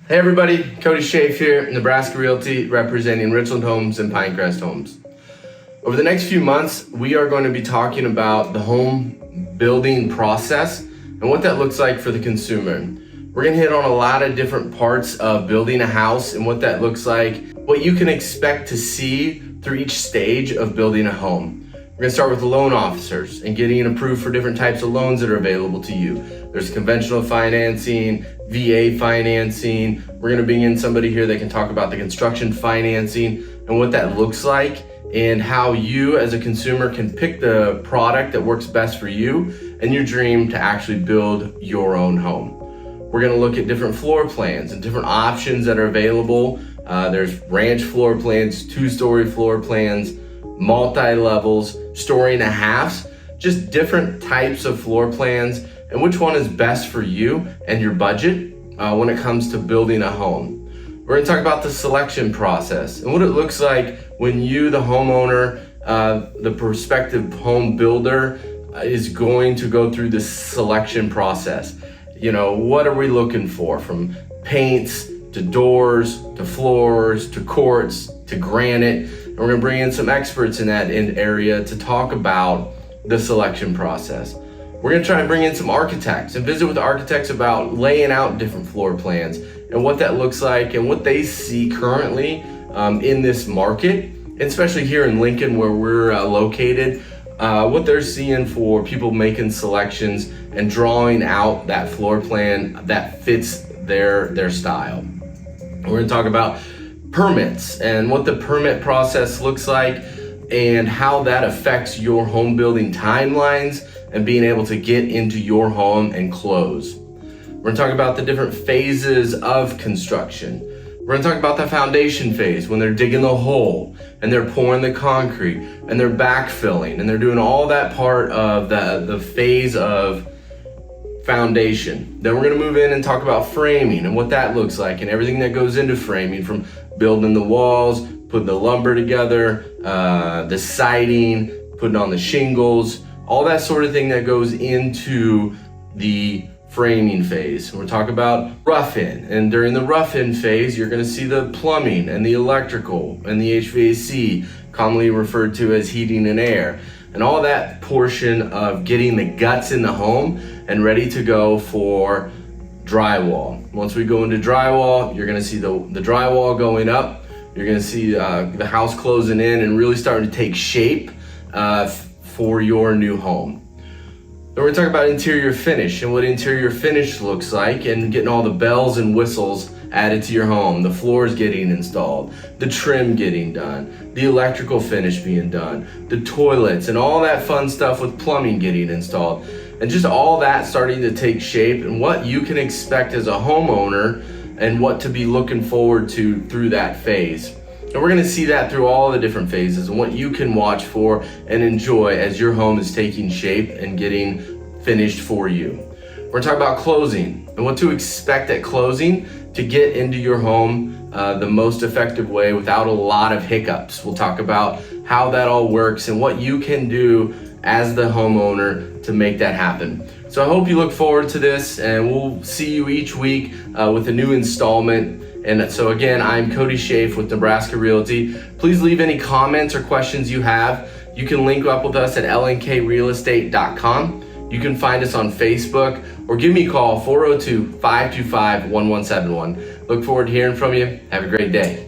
Hey everybody, Cody Schaaf here, Nebraska Realty, representing Richland Homes and Pinecrest Homes. Over the next few months, we are going to be talking about the home building process and what that looks like for the consumer. We're going to hit on a lot of different parts of building a house and what that looks like, what you can expect to see through each stage of building a home. We're going to start with the loan officers and getting approved for different types of loans that are available to you. There's conventional financing, VA financing. We're going to bring in somebody here that can talk about the construction financing and what that looks like and how you as a consumer can pick the product that works best for you and your dream to actually build your own home. We're going to look at different floor plans and different options that are available. There's ranch floor plans, two-story floor plans, multi-levels, story and a halves, just different types of floor plans and which one is best for you and your budget when it comes to building a home. We're going to talk about the selection process and what it looks like when you, the homeowner, the prospective home builder, is going to go through this selection process. You know, what are we looking for, from paints to doors to floors to quartz to granite. And we're going to bring in some experts in that area to talk about the selection process. We're going to try and bring in some architects and visit with architects about laying out different floor plans and what that looks like and what they see currently in this market, especially here in Lincoln where we're located, what they're seeing for people making selections and drawing out that floor plan that fits their style. We're going to talk about permits and what the permit process looks like and how that affects your home building timelines and being able to get into your home and close. We're going to talk about the different phases of construction. We're going to talk about the foundation phase when they're digging the hole and they're pouring the concrete and they're backfilling and they're doing all that part of the phase of foundation. Then we're going to move in and talk about framing and what that looks like and everything that goes into framing, from building the walls, putting the lumber together, the siding, putting on the shingles, all that sort of thing that goes into the framing phase. We'll talk about rough-in, and during the rough-in phase, you're going to see the plumbing and the electrical and the HVAC, commonly referred to as heating and air, and all that portion of getting the guts in the home and ready to go for drywall. Once we go into drywall, you're going to see the drywall going up. You're going to see the house closing in and really starting to take shape for your new home. Then we're going to talk about interior finish and what interior finish looks like and getting all the bells and whistles added to your home, the floors getting installed, the trim getting done, the electrical finish being done, the toilets and all that fun stuff with plumbing getting installed, and just all that starting to take shape and what you can expect as a homeowner and what to be looking forward to through that phase. And we're going to see that through all the different phases and what you can watch for and enjoy as your home is taking shape and getting finished for you. We're going to talk about closing and what to expect at closing to get into your home the most effective way without a lot of hiccups. We'll talk about how that all works and what you can do as the homeowner to make that happen. So I hope you look forward to this, and we'll see you each week with a new installment. And so again, I'm Cody Schaaf with Nebraska Realty. Please leave any comments or questions you have. You can link up with us at lnkrealestate.com. You can find us on Facebook or give me a call, 402-525-1171. Look forward to hearing from you. Have a great day.